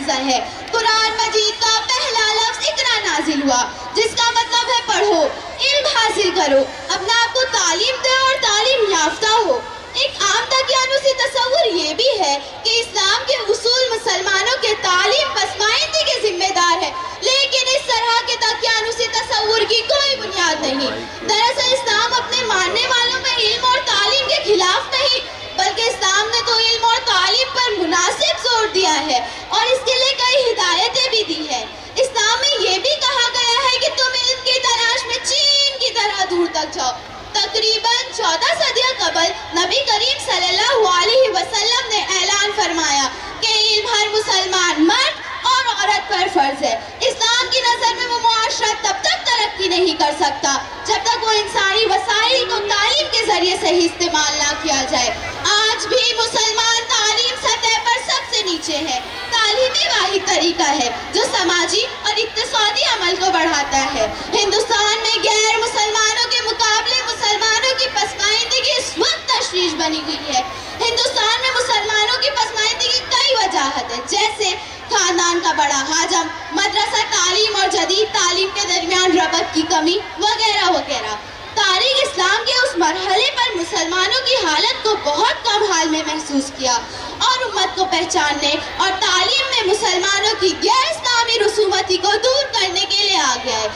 अफजल है। कुरान मजीद का पहला लफ्ज इकरा नाजिल हुआ, जिसका मतलब है पढ़ो, इल्म हासिल करो, अपने आप को तालीम दो और तालीम याफ्ता हो। एक आम तकियानुसी तस्वुर ये भी है कि इस्लाम के उसूल मुसलमानों के तालीम पसमाइंदगी के जिम्मेदार है, लेकिन इस तरह के तकियानुसी तस्वुर की कोई बुनियाद नहीं। दरअसल इस्लाम अपने मानने वालों में इल्म और तालीम के खिलाफ नहीं, बल्कि इस्लाम ने तो इल्म और तालीम पर मुनासिब जोर दिया है और इसके लिए कई हिदायतें भी दी है। इस्लाम में ये भी कहा गया है कि तुम इल्म की तलाश में चीन की तरह दूर तक जाओ। तकरीबन 14 सदियां कबल नबी करीम सल्लल्लाहु अलैहि वसल्लम ने ऐलान फरमाया कि इल्म हर मुसलमान मर्द और औरत पर फर्ज है। इस्लाम की नजर में वो मुआशरा तब तक तरक्की नहीं कर सकता जब तक वो इंसानी वसाइल को तालीम के जरिए से ही इस्तेमाल ना किया जाए। आज भी मुसलमान तालीम सतह पर सबसे नीचे है। तालीम वाहिद तरीका है जो समाजी और इक्तिसादी अमल को बढ़ाता है। हिंदुस्तान में गैर मुसलमानों के मुकाबले मुसलमानों की पसमाइंदगी इस वक्त तशवीश बनी हुई है। हिंदुस्तान में मुसलमानों की पसमाइंदगी कई वजाहत है, जैसे खानदान का बड़ा हाजम, मदरसा तालीम और जदीद तालीम के दरमियान रबत की कमी वगैरह वगैरह। तारीख इस्लाम के उस मरहले पर मुसलमानों की हालत को बहुत कम हाल में महसूस किया और उम्मत को पहचानने और तालीम में मुसलमानों की गैर इस्लामी रसूमाती को दूर करने के लिए आ गया है।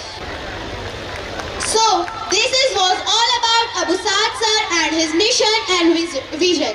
So this was all about Abu Sa'd sir and his mission and vision.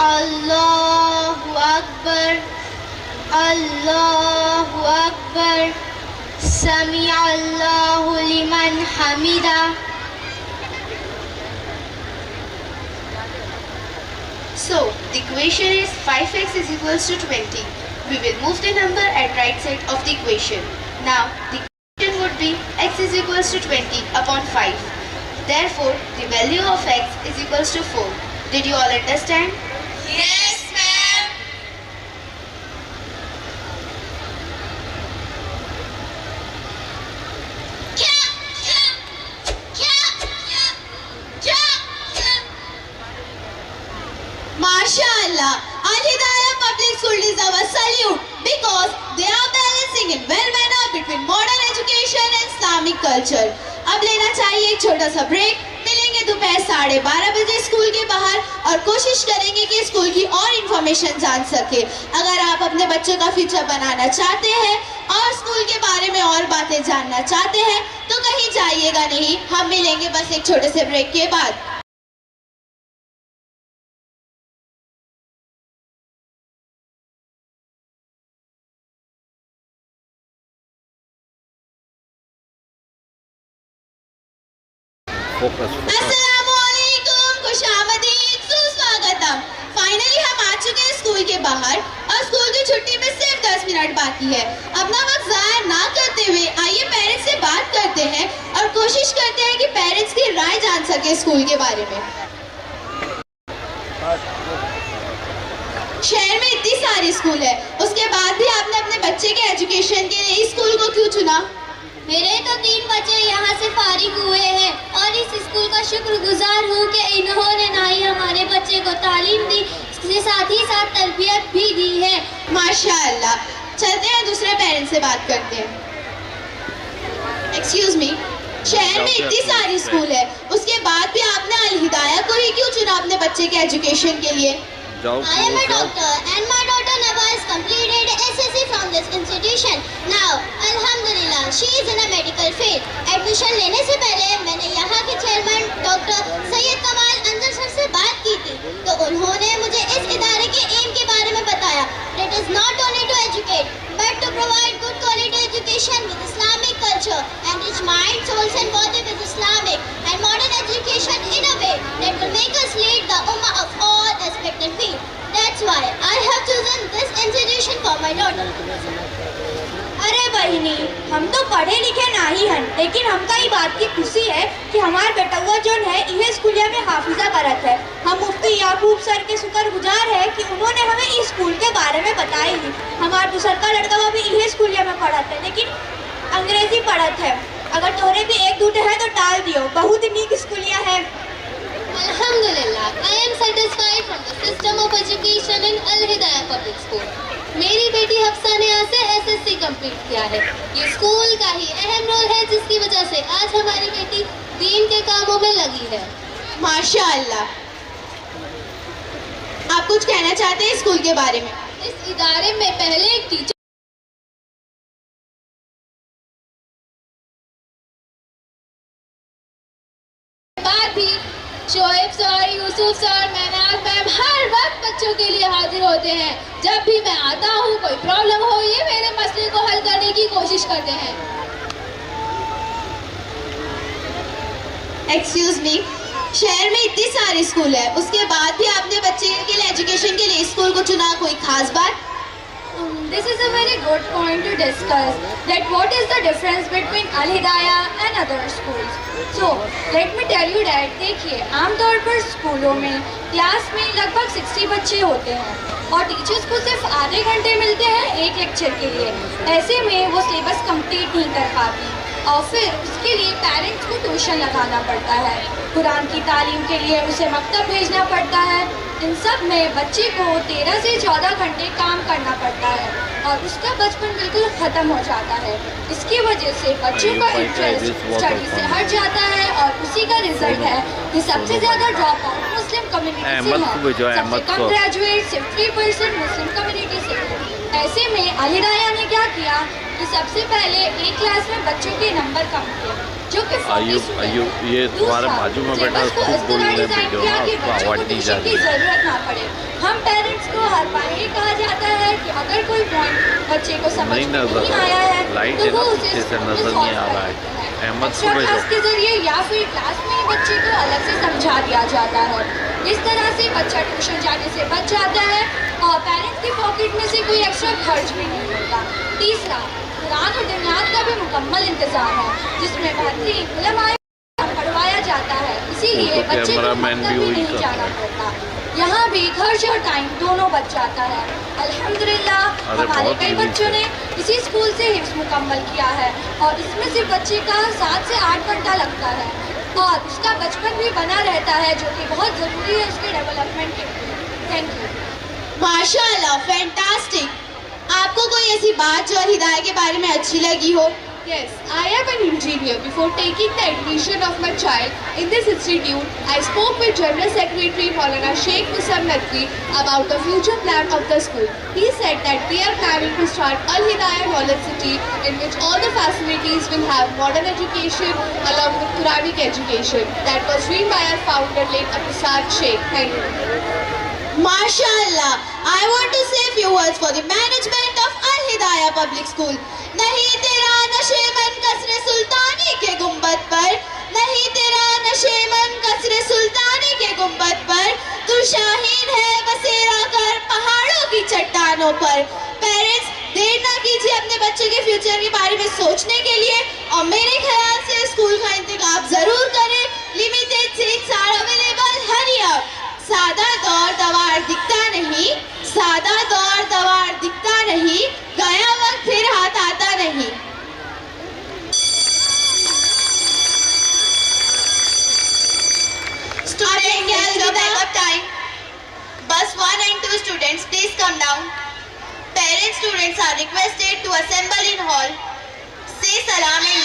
Allahu Akbar, Allahu Akbar, Sami Allahu liman hamida. So the equation is 5x is equals to 20. We will move the number at right side of the equation. Now the equation would be x is equals to 20 upon 5. Therefore the value of x is equals to 4. Did you all understand? Yes, ma'am. MashaAllah, Al Hidayah Public School deserve a salute because they are balancing in well manner between modern education and Islamic culture. अब लेना चाहिए एक छोटा सा break. मिलेंगे दोपहर 12:30 बजे school के बाहर और कोशिश करेंगे कि स्कूल की और इन्फॉर्मेशन जान सके। अगर आप अपने बच्चों का फ्यूचर बनाना चाहते हैं और स्कूल के बारे में और बातें जानना चाहते हैं तो कहीं जाइएगा नहीं, हम मिलेंगे बस एक छोटे से ब्रेक के बाद। अस्सलामुअलैकुम, खुशामदीद, सुस्वागतम। फाइनली हम आ चुके हैं स्कूल के बाहर और स्कूल की छुट्टी में सिर्फ 10 मिनट बाकी है। अपना वक्त ज़ाया ना करते हुए आइए पेरेंट्स से बात करते हैं और कोशिश करते हैं कि पेरेंट्स की राय जान सके स्कूल के बारे में। शहर में इतनी सारी स्कूल है, उसके बाद भी आपने अपने बच्चे के एजुकेशन के लिए इस स्कूल को क्यों चुना? मेरे तो 3 बच्चे यहाँ से फारिग हुए हैं और इस स्कूल का शुक्रगुजार हूँ कि इन्होंने ना ही हमारे बच्चे को तालीम दी, इसके साथ ही साथ तरबियत भी दी है। माशाअल्लाह। चलते हैं दूसरे पेरेंट्स से बात करते हैं। एक्सक्यूज मी, शहर में इतनी सारी स्कूल है, उसके बाद भी आपने अल हिदाया को ही क्यों चुना अपने बच्चे के एजुकेशन के लिए? I am a doctor and my daughter Naba has completed SSC from this institution. Now, Alhamdulillah, she is in a medical field. Admission लेने से पहले मैंने यहाँ के चेयरमैन डॉक्टर सैयद कमाल अंजर सर से बात की थी, तो उन्होंने मुझे इस इदारे के एम के बारे में बताया। It is not only to educate, but to provide good quality education with Islamic culture, enrich mind, souls and body with Islamic and modern education in a way that will make us lead the ummah of all aspects and fields. That's why I have chosen this institution for my daughter. अरे भाई कहीं नहीं, हम तो पढ़े लिखे ना ही हैं, लेकिन हमका ये बात की खुशी है कि हमारे बेटवा जो है यह स्कूलिया में हाफिजा करत है। हम मुफ्ती याकूब सर के शुक्रगुजार है कि उन्होंने हमें इस स्कूल के बारे में बताई ही। हमारा दूसरा का लड़का भी यह स्कूलिया में पढ़त है, लेकिन अंग्रेजी पढ़त है। अगर तोहरे भी एक दूटे है तो टाल दियो, बहुत नीक स्कूलिया है। Alhamdulillah, I am satisfied from the system of education in Al Hidayah Public School. मेरी बेटी हफ्सा ने यहाँ से SSC कंप्लीट किया है। ये स्कूल का ही अहम रोल है जिसकी वजह से आज हमारी बेटी दीन के कामों में लगी है। माशाअल्लाह। आप कुछ कहना चाहते हैं स्कूल के बारे में? इस इदारे में पहले एक टीचर बाद भी Shoaib sir, Yusuf sir, Mainaz ma'am हर वक्त बच्चों के लिए हाजिर होते हैं। जब भी मैं आता हूँ कोई प्रॉब्लम हो ये मेरे मसले को हल करने की कोशिश करते हैं। एक्सक्यूज मी, शहर में इतनी सारी स्कूल है, उसके बाद भी आपने बच्चे के लिए एजुकेशन के लिए स्कूल को चुना, कोई खास बात? This is a very good point to discuss that what is the difference between Al Hidayah and other schools. So let me tell you that देखिए आमतौर पर स्कूलों में क्लास में लगभग 60 बच्चे होते हैं और टीचर्स को सिर्फ आधे घंटे मिलते हैं एक लेक्चर के लिए। ऐसे में वो सिलेबस कंप्लीट नहीं कर पाती और फिर उसके लिए पेरेंट्स को ट्यूशन लगाना पड़ता है, कुरान की तालीम के लिए उसे मकतब भेजना पड़ता है। इन सब में बच्चे को 13 से 14 घंटे काम करना पड़ता है और उसका बचपन बिल्कुल ख़त्म हो जाता है। इसकी वजह से बच्चों का इंटरेस्ट स्टडी से हट जाता है और उसी का रिजल्ट है कि सबसे ज़्यादा ड्रॉप आउट मुस्लिम कम्युनिटी से है, सबसे कम ग्रेजुएट सिर्फ 3% मुस्लिम कम्युनिटी से है। ऐसे में अल हिदाया ने क्या किया कि सबसे पहले एक क्लास में बच्चों के नंबर कम थे, जो कि 40 ये तुम्हारे बाजू में बैठा उसको इस तरह डिजाइन किया कि बच्चों को ट्यूशन की जरूरत ना पड़े। हम पेरेंट्स को हर बार ये कहा जाता है कि अगर कोई पॉइंट बच्चे को समझ में नहीं आया है तो वो उसे नजर नहीं आ रहा है। एक्स्ट्रा क्लास के जरिए या फिर क्लास में बच्चे को अलग से समझा दिया जाता है। इस तरह से बच्चा ट्यूशन जाने से बच जाता है और पेरेंट्स की पॉकेट में से कोई एक्स्ट्रा खर्च भी नहीं होता। तीसरा, कुरान और बुनियाद का भी मुकम्मल इंतजाम है जिसमें बेहतरीन उलमाए पढ़वाया जाता है, इसीलिए बच्चे को मकतब भी नहीं जाना पड़ता। यहाँ भी खर्च और टाइम दोनों बच जाता है। अल्हम्दुलिल्लाह हमारे कई बच्चों ने इसी स्कूल से हिफ्ज़ मुकम्मल किया है और इसमें सिर्फ बच्चे का 7 से 8 घंटा लगता है और उसका बचपन भी बना रहता है, जो कि बहुत ज़रूरी है उसके डेवलपमेंट के लिए। Thank you. माशाअल्लाह, फैंटास्टिक। आपको कोई ऐसी बात जो हिदायत के बारे में अच्छी लगी हो? Yes, I am an engineer. Before taking the admission of my child in this institute, I spoke with General Secretary Maulana Sheikh Musab Nadwi about the future plan of the school. He said that we are planning to start Al Hidayah Knowledge City, in which all the facilities will have modern education along with Quranic education. That was dreamed by our founder, late Abdusad Sheikh. Thank you. माशाअल्लाह, I want to say a few words for the management of Al Hidayah Public School. नहीं तेरा नशेमन कसरे सुल्तानी के गुंबद पर, नहीं तेरा नशेमन कसरे सुल्तानी के गुंबद पर, तू शाहीन है बसेरा कर पहाड़ों की चट्टानों पर। पेरेंट्स, देर ना कीजिए अपने बच्चे के फ्यूचर के बारे में सोचने के लिए और मेरे ख्याल से स्कूल का इंतखाब जरूर करें। Limited seats are available, hurry up. सादा दौर दवार दिखता नहीं, सादा दौर दवार दिखता नहीं, गया वक्त फिर हाथ आता नहीं। Students, here's the backup time. Bus 1 and 2 students, please come down. Parents, students are requested to assemble in hall. Say salam and